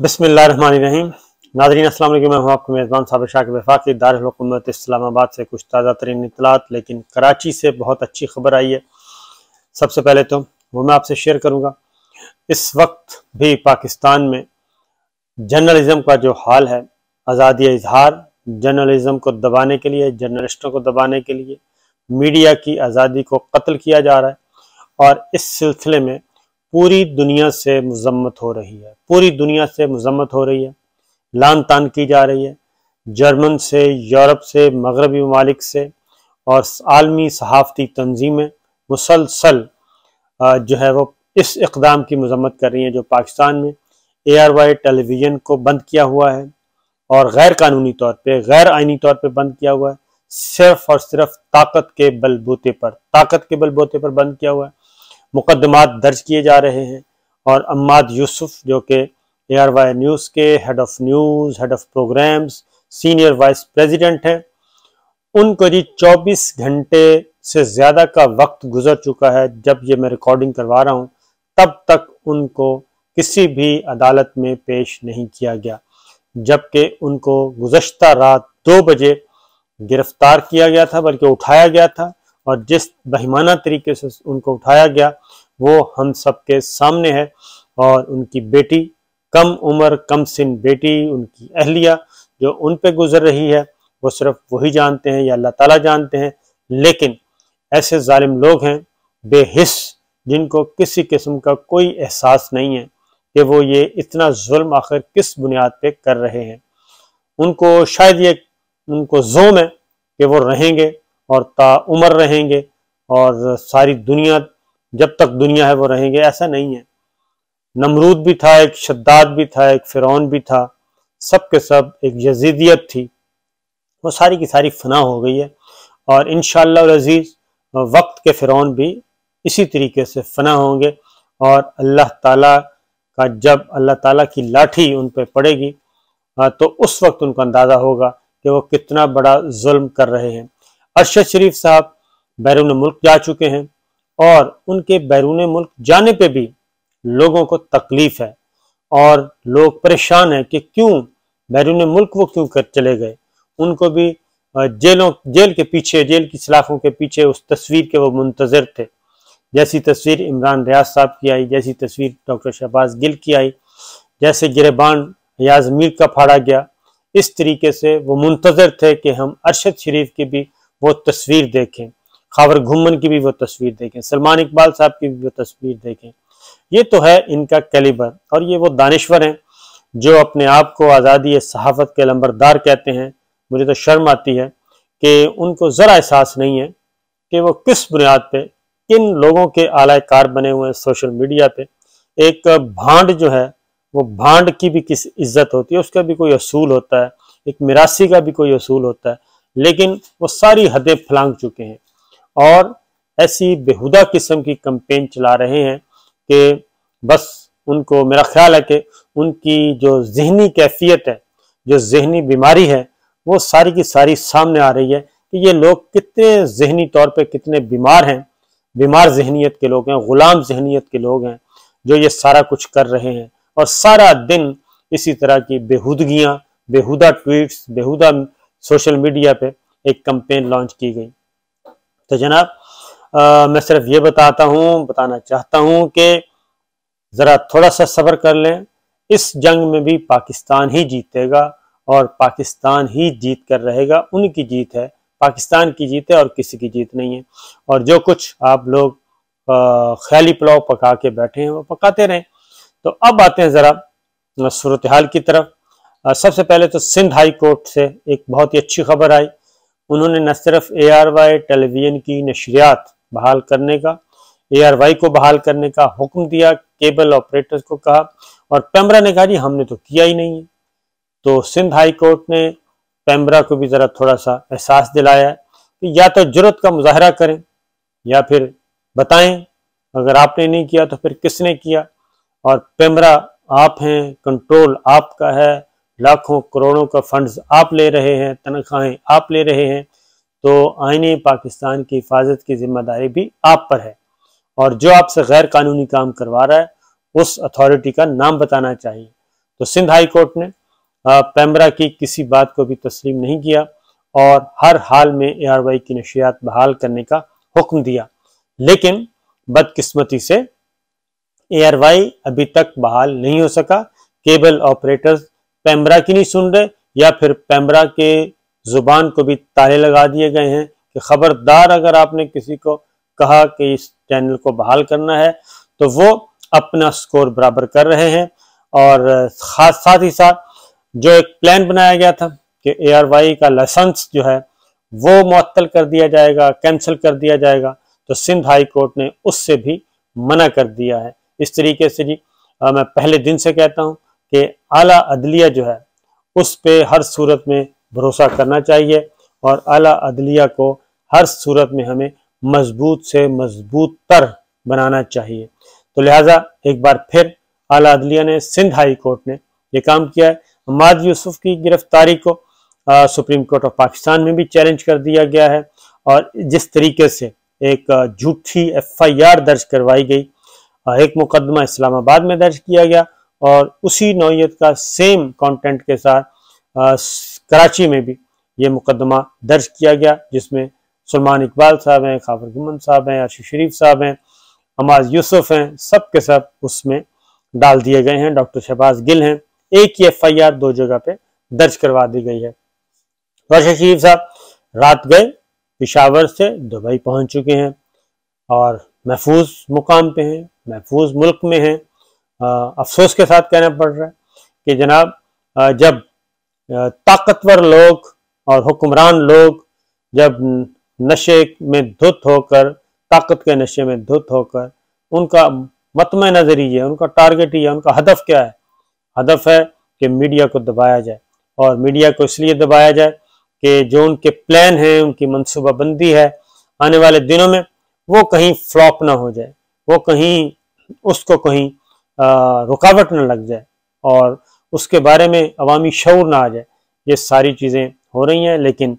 बिस्मिल्लाहिर्रहमानिर्रहीम। नाज़रीन अस्सलाम वालेकुम। मैं हूं आपका मेज़बान साबिर शाकिर वफाकी दारुल हुकूमत इस्लामाबाद से कुछ ताज़ा तरीन इत्तलात, लेकिन कराची से बहुत अच्छी खबर आई है। सबसे पहले तो वो मैं आपसे शेयर करूंगा। इस वक्त भी पाकिस्तान में जर्नलिज़म का जो हाल है, आज़ादी इज़हार, जर्नलिज़म को दबाने के लिए, जर्नलिस्टों को दबाने के लिए मीडिया की आज़ादी को कत्ल किया जा रहा है और इस सिलसिले में पूरी दुनिया से मजम्मत हो रही है। पूरी दुनिया से मजम्मत हो रही है, लान तान की जा रही है। जर्मन से, यूरोप से, मगरबी ममालिक से और आलमी सहाफ़ती तंजीमें मुसलसल जो है वो इस इक़दाम की मजम्मत कर रही हैं जो पाकिस्तान में ARY टेलीविज़न को बंद किया हुआ है और गैर कानूनी तौर पे, गैर आइनी तौर पे बंद किया हुआ है। सिर्फ और सिर्फ ताकत के बलबूते पर बंद किया हुआ है। मुकदमात दर्ज किए जा रहे हैं और अम्माद यूसुफ जो कि ARY न्यूज़ के head of news, head of programmes, senior vice president हैं, उनको जी 24 घंटे से ज़्यादा का वक्त गुजर चुका है। जब ये मैं रिकॉर्डिंग करवा रहा हूँ तब तक उनको किसी भी अदालत में पेश नहीं किया गया, जबकि उनको गुज़श्ता रात 2 बजे गिरफ्तार किया गया था, बल्कि उठाया गया था। और जिस बहिमाना तरीके से उनको उठाया गया वो हम सब के सामने है। और उनकी बेटी, कम उम्र कम सिन बेटी, उनकी अहलिया जो उन पे गुजर रही है वो सिर्फ वही जानते हैं या अल्लाह ताला जानते हैं। लेकिन ऐसे जालिम लोग हैं बेहिस, जिनको किसी किस्म का कोई एहसास नहीं है कि वो ये इतना जुल्म आखिर किस बुनियाद पे कर रहे हैं। उनको शायद ये उनको ज़ोम है कि वो रहेंगे और ताउम्र रहेंगे और सारी दुनिया, जब तक दुनिया है वो रहेंगे। ऐसा नहीं है। नमरूद भी था, एक शद्दाद भी था, एक फ़िरौन भी था, सब के सब एक यजीदियत थी, वो सारी की सारी फना हो गई है। और इंशाअल्लाह अज़ीज़ वक्त के फ़िरौन भी इसी तरीके से फना होंगे और अल्लाह ताला का, जब अल्लाह ताला की लाठी उन पर पड़ेगी तो उस वक्त उनको अंदाज़ा होगा कि वो कितना बड़ा जुल्म कर रहे हैं। अरशद शरीफ साहब बैरून मुल्क जा चुके हैं और उनके बैरून मुल्क जाने पे भी लोगों को तकलीफ है और लोग परेशान हैं कि क्यों बैरून मुल्क वो क्यों कर चले गए। उनको भी जेल के पीछे, जेल की सलाखों के पीछे उस तस्वीर के वो मुंतज़िर थे। जैसी तस्वीर इमरान रियाज साहब की आई, जैसी तस्वीर डॉक्टर शहबाज गिल की आई, जैसे गिरबान याज़ मीर का फाड़ा गया, इस तरीके से वो मुंतज़िर थे कि हम अरशद शरीफ की भी वो तस्वीर देखें, खावर घुम्मन की भी वो तस्वीर देखें, सलमान इकबाल साहब की भी वो तस्वीर देखें। ये तो है इनका कैलिबर। और ये वो दानिश्वर हैं जो अपने आप को आज़ादी सहाफ़त के लंबरदार कहते हैं। मुझे तो शर्म आती है कि उनको ज़रा एहसास नहीं है कि वो किस बुनियाद पे किन लोगों के आला कार बने हुए हैं सोशल मीडिया पे। एक भांड जो है वो भांड की भी किस इज्जत होती है, उसका भी कोई असूल होता है, एक मिरासी का भी कोई असूल होता है, लेकिन वो सारी हदें फलांग चुके हैं और ऐसी बेहुदा किस्म की कैंपेन चला रहे हैं कि बस उनको, मेरा ख्याल है कि उनकी जो जहनी कैफियत है, जो जहनी बीमारी है, वो सारी की सारी सामने आ रही है कि ये लोग कितने जहनी तौर पे कितने बीमार हैं, बीमार जहनीत के लोग हैं, गुलाम जहनीत के लोग हैं जो ये सारा कुछ कर रहे हैं। और सारा दिन इसी तरह की बेहुदगियाँ, बेहुदा ट्वीट्स, बेहुदा सोशल मीडिया पे एक कैंपेन लॉन्च की गई। तो जनाब मैं सिर्फ ये बताना चाहता हूँ कि ज़रा थोड़ा सा सब्र कर लें। इस जंग में भी पाकिस्तान ही जीतेगा और पाकिस्तान ही जीत कर रहेगा। उनकी जीत है, पाकिस्तान की जीत है और किसी की जीत नहीं है। और जो कुछ आप लोग ख्याली पुलाव पका के बैठे हैं वो पकाते रहें। तो अब आते हैं ज़रा सूरत हाल की तरफ। सबसे पहले तो सिंध हाई कोर्ट से एक बहुत ही अच्छी खबर आई। उन्होंने न सिर्फ ARY टेलीविज़न की नशरियात बहाल करने का, ARY को बहाल करने का हुक्म दिया, केबल ऑपरेटर्स को कहा, और पेमरा ने कहा जी हमने तो किया ही नहीं है। तो सिंध हाई कोर्ट ने पेमरा को भी ज़रा थोड़ा सा एहसास दिलाया है कि या तो जुर्रत का मुजाहरा करें या फिर बताएं, अगर आपने नहीं किया तो फिर किसने किया। और पेमरा आप हैं, कंट्रोल आपका है, लाखों करोड़ों का फंड्स आप ले रहे हैं, तनख्वाहें आप ले रहे हैं, तो आईने पाकिस्तान की हिफाजत की जिम्मेदारी भी आप पर है। और जो आपसे गैर कानूनी काम करवा रहा है उस अथॉरिटी का नाम बताना चाहिए। तो सिंध हाई कोर्ट ने पेम्ब्रा की किसी बात को भी तस्लीम नहीं किया और हर हाल में ARY की नशियात बहाल करने का हुक्म दिया। लेकिन बदकिस्मती से ARY अभी तक बहाल नहीं हो सका। केबल ऑपरेटर्स पेम्ब्रा की नहीं सुन रहे, या फिर पेम्ब्रा के जुबान को भी ताले लगा दिए गए हैं कि खबरदार अगर आपने किसी को कहा कि इस चैनल को बहाल करना है तो वो अपना स्कोर बराबर कर रहे हैं। और साथ ही साथ जो एक प्लान बनाया गया था कि ARY का लाइसेंस जो है वो मुअत्तल कर दिया जाएगा, कैंसिल कर दिया जाएगा, तो सिंध हाई कोर्ट ने उससे भी मना कर दिया है। इस तरीके से जी मैं पहले दिन से कहता हूं कि आला अदलिया जो है उस पे हर सूरत में भरोसा करना चाहिए और आला अदलिया को हर सूरत में हमें मजबूत से मजबूत तर बनाना चाहिए। तो लिहाजा एक बार फिर आला अदलिया ने, सिंध हाई कोर्ट ने ये काम किया है। अम्माद यूसुफ की गिरफ्तारी को सुप्रीम कोर्ट ऑफ पाकिस्तान में भी चैलेंज कर दिया गया है और जिस तरीके से एक झूठी FIR दर्ज करवाई गई, एक मुकदमा इस्लामाबाद में दर्ज किया गया और उसी नौयत का सेम कंटेंट के साथ कराची में भी ये मुकदमा दर्ज किया गया, जिसमें सलमान इकबाल साहब हैं, खाफर गुमन साहब हैं, अर्शी शरीफ साहब हैं, अम्माद यूसुफ हैं, सब के सब उसमें डाल दिए गए हैं। डॉक्टर शहबाज गिल हैं। एक ही FIR 2 जगह पे दर्ज करवा दी गई है। अर्शी शरीफ साहब रात गए, पेशावर से दुबई पहुंच चुके हैं और महफूज मुकाम पे हैं, महफूज मुल्क में हैं। अफसोस के साथ कहना पड़ रहा है कि जनाब जब ताकतवर लोग और हुक्मरान लोग जब नशे में धुत होकर, ताकत के नशे में धुत होकर, उनका मतमे नजर ही है, उनका टारगेट ही है, उनका हदफ क्या है? हदफ है कि मीडिया को दबाया जाए। और मीडिया को इसलिए दबाया जाए कि जो उनके प्लान है, उनकी मनसूबाबंदी है आने वाले दिनों में, वो कहीं फ्लॉप ना हो जाए, वो कहीं उसको कहीं रुकावट न लग जाए और उसके बारे में अवामी शऊर ना आ जाए। ये सारी चीज़ें हो रही हैं, लेकिन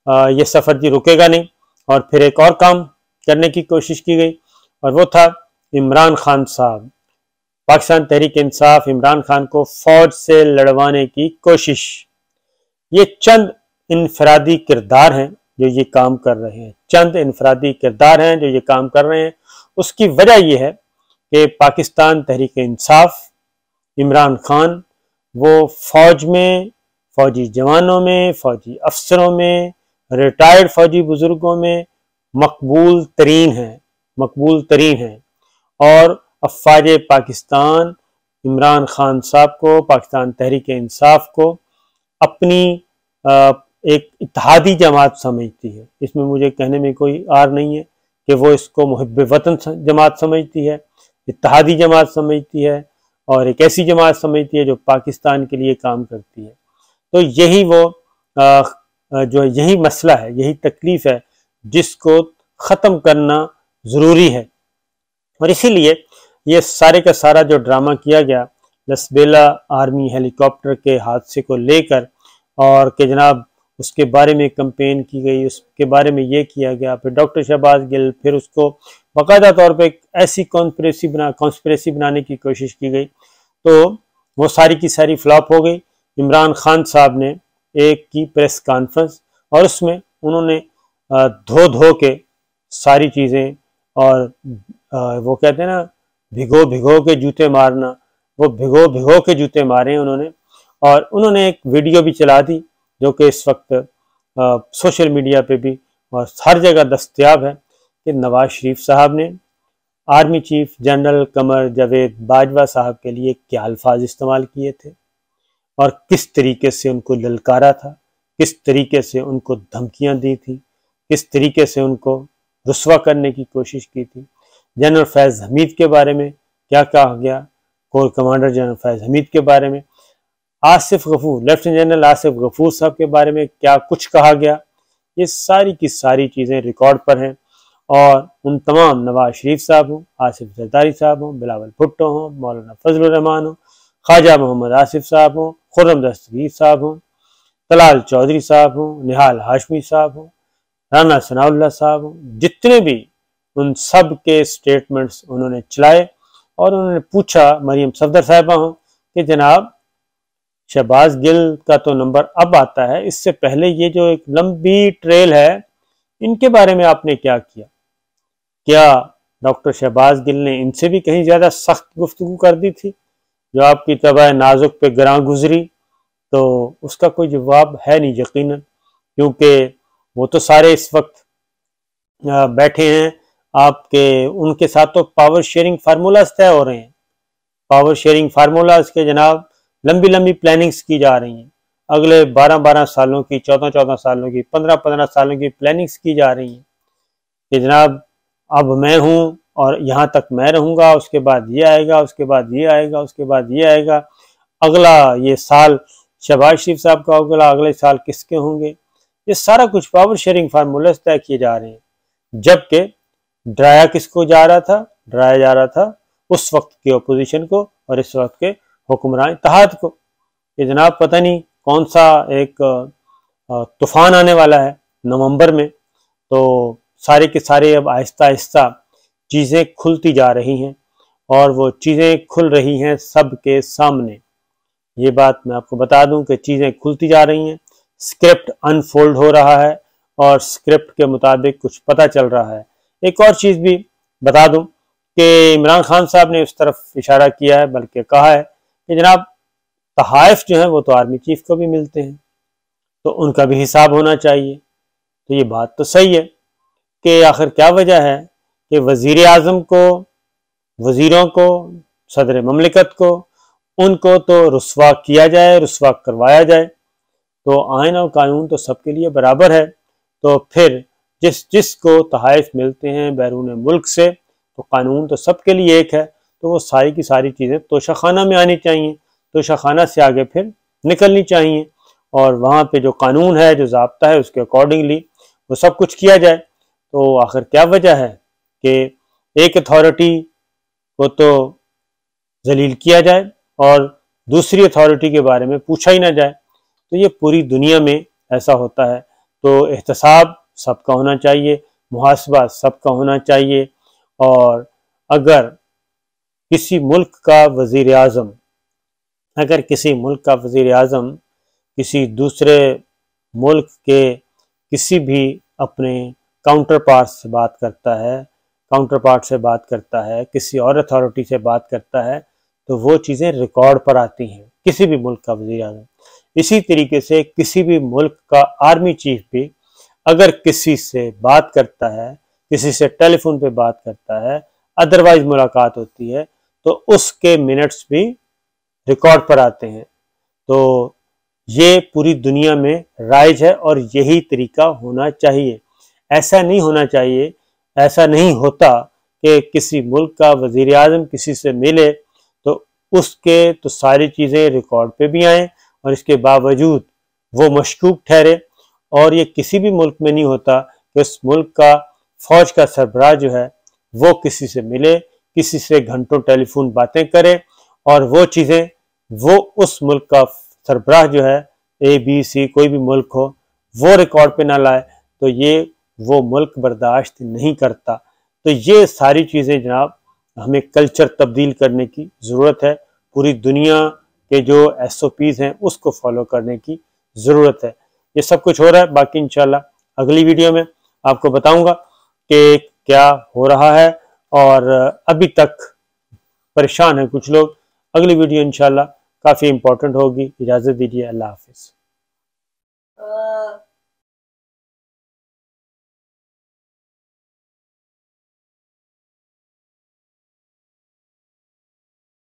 ये सफ़र जी रुकेगा नहीं। और फिर एक और काम करने की कोशिश की गई और वो था इमरान खान साहब। पाकिस्तान तहरीक इंसाफ इमरान खान को फौज से लड़वाने की कोशिश। ये चंद इनफरादी किरदार हैं जो ये काम कर रहे हैं, चंद इनफरादी किरदार हैं जो ये काम कर रहे हैं। उसकी वजह यह है कि पाकिस्तान तहरीक इंसाफ, इमरान खान, वो फौज में, फौजी जवानों में, फौजी अफसरों में, रिटायर्ड फौजी बुजुर्गों में मकबूल तरीन है, मकबूल तरीन है। और अफवाज पाकिस्तान इमरान खान साहब को, पाकिस्तान तहरीक इंसाफ को अपनी एक इत्तेहादी जमात समझती है। इसमें मुझे कहने में कोई आर नहीं है कि वो इसको मुहिब वतन जमात समझती है, इत्तेहादी जमात समझती है और एक ऐसी जमात समझती है जो पाकिस्तान के लिए काम करती है। तो यही वो जो यही मसला है, यही तकलीफ है जिसको ख़त्म करना ज़रूरी है। और इसीलिए ये सारे का सारा जो ड्रामा किया गया लसबेला आर्मी हेलीकॉप्टर के हादसे को लेकर, और कि जनाब उसके बारे में कंपेन की गई, उसके बारे में ये किया गया, फिर डॉक्टर शहबाज गिल, फिर उसको बाकायदा तौर पे एक ऐसी कॉन्स्पिरेसी बनाने की कोशिश की गई, तो वो सारी की सारी फ्लॉप हो गई। इमरान खान साहब ने एक की प्रेस कॉन्फ्रेंस और उसमें उन्होंने धो धो के सारी चीज़ें, और वो कहते हैं ना भिगो भिगो के जूते मारना, वो भिगो भिगो के जूते मारे उन्होंने। और उन्होंने एक वीडियो भी चला दी जो कि इस वक्त सोशल मीडिया पे भी और हर जगह दस्तयाब है कि नवाज शरीफ साहब ने army chief general Qamar Javed Bajwa साहब के लिए क्या अल्फाज इस्तेमाल किए थे और किस तरीके से उनको ललकारा था, किस तरीके से उनको धमकियां दी थी, किस तरीके से उनको रुस्वा करने की कोशिश की थी। जनरल फैज़ हमीद के बारे में क्या कहा गया, कोर कमांडर जनरल फैज़ हमीद के बारे में, आसिफ गफूर, लेफ्टिनेंट जनरल आसिफ गफूर साहब के बारे में क्या कुछ कहा गया, ये सारी की सारी चीज़ें रिकॉर्ड पर हैं। और उन तमाम नवाज शरीफ साहब हों, आसिफ जरदारी साहब हों, बिलावल भुट्टो हों, मौलाना फजलुर रहमान हों, ख्वाजा मोहम्मद आसिफ साहब हों, खुर्रम दस्तगीर साहब हों, तलाल चौधरी साहब हों, निहाल हाशमी साहब हों, राना सनाउल्लाह साहब हों, जितने भी, उन सब के स्टेटमेंट्स उन्होंने चलाए। और उन्होंने पूछा, मरियम सफदर साहिबा हों, कि जनाब शहबाज गिल का तो नंबर अब आता है, इससे पहले ये जो एक लंबी ट्रेल है, इनके बारे में आपने क्या किया? क्या डॉक्टर शहबाज गिल ने इनसे भी कहीं ज्यादा सख्त गुफ्तगू कर दी थी जो आपकी तबाह नाजुक पे ग्रां गुजरी? तो उसका कोई जवाब है नहीं यकीनन, क्योंकि वो तो सारे इस वक्त बैठे हैं आपके, उनके साथ तो पावर शेयरिंग फार्मूलाज तय हो रहे हैं। पावर शेयरिंग फार्मूलाज के जनाब लंबी लंबी प्लानिंग्स की जा रही हैं, अगले 12-12 सालों की, 14-14 सालों की, 15-15 सालों की प्लानिंग्स की जा रही हैं कि जनाब अब मैं हूं और यहाँ तक मैं रहूंगा, उसके बाद ये आएगा, उसके बाद ये आएगा, उसके बाद ये आएगा, अगला ये साल शहबाज शरीफ साहब का होगा, अगले साल किसके होंगे। ये सारा कुछ पावर शेयरिंग फार्मूलाज तय किए जा रहे हैं, जबकि डराया किसको जा रहा था? डराया जा रहा था उस वक्त के अपोजिशन को और इस वक्त के हुक्मरान इत्तेहाद को कि जनाब पता नहीं कौन सा एक तूफान आने वाला है नवंबर में, तो सारे के सारे अब आहिस्ता आहिस्ता चीज़ें खुलती जा रही हैं और वो चीज़ें खुल रही हैं सबके सामने। ये बात मैं आपको बता दूं कि चीज़ें खुलती जा रही हैं, स्क्रिप्ट अनफोल्ड हो रहा है और स्क्रिप्ट के मुताबिक कुछ पता चल रहा है। एक और चीज़ भी बता दूं कि इमरान खान साहब ने उस तरफ इशारा किया है, बल्कि कहा है कि जनाब तहाइफ जो है वो तो आर्मी चीफ को भी मिलते हैं, तो उनका भी हिसाब होना चाहिए। तो ये बात तो सही है कि आखिर क्या वजह है कि वजीर आजम को, वजीरों को, सदर ममलिकत को, उनको तो रुस्वा किया जाए, रुस्वा करवाया जाए। तो आइन और कानून तो सबके लिए बराबर है, तो फिर जिस जिसको तहाइफ मिलते हैं बैरून मुल्क से, तो कानून तो सबके लिए एक है, तो वो सारी की सारी चीज़ें तोशाखाना में आनी चाहिए, तोशाखाना से आगे फिर निकलनी चाहिए और वहाँ पे जो कानून है, जो ज़ाब्ता है, उसके अकॉर्डिंगली वो सब कुछ किया जाए। तो आखिर क्या वजह है कि एक अथॉरिटी को तो जलील किया जाए और दूसरी अथॉरिटी के बारे में पूछा ही ना जाए? तो ये पूरी दुनिया में ऐसा होता है। तो एहतसाब सबका होना चाहिए, मुहासबा सबका होना चाहिए, और अगर किसी मुल्क का वजीर आज़म, अगर किसी मुल्क का वजीर आज़म किसी दूसरे मुल्क के किसी भी अपने काउंटर पार्ट से बात करता है, काउंटर पार्ट से बात करता है, किसी और अथॉरिटी से बात करता है, तो वो चीज़ें रिकॉर्ड पर आती हैं, किसी भी मुल्क का वजीर आज़म। इसी तरीके से किसी भी मुल्क का आर्मी चीफ भी अगर किसी से बात करता है, किसी से टेलीफोन पे बात करता है, अदरवाइज मुलाकात होती है, तो उसके मिनट्स भी रिकॉर्ड पर आते हैं। तो ये पूरी दुनिया में राइज है और यही तरीका होना चाहिए। ऐसा नहीं होना चाहिए, ऐसा नहीं होता कि किसी मुल्क का वजीर आज़म किसी से मिले तो उसके तो सारी चीज़ें रिकॉर्ड पे भी आएँ और इसके बावजूद वो मशकूक ठहरे। और ये किसी भी मुल्क में नहीं होता कि उस मुल्क का फौज का सरबराह जो है वो किसी से मिले, किसी से घंटों टेलीफोन बातें करे और वो चीज़ें वो उस मुल्क का सरबराह जो है ABC कोई भी मुल्क हो वो रिकॉर्ड पे ना लाए, तो ये वो मुल्क बर्दाश्त नहीं करता। तो ये सारी चीज़ें जनाब हमें कल्चर तब्दील करने की ज़रूरत है, पूरी दुनिया के जो SOPs हैं उसको फॉलो करने की ज़रूरत है। ये सब कुछ हो रहा है, बाकी इंशाल्लाह अगली वीडियो में आपको बताऊंगा कि क्या हो रहा है। और अभी तक परेशान है कुछ लोग, अगली वीडियो इंशाल्लाह काफ़ी इंपॉर्टेंट होगी। इजाज़त दीजिए, अल्लाह हाफिज़।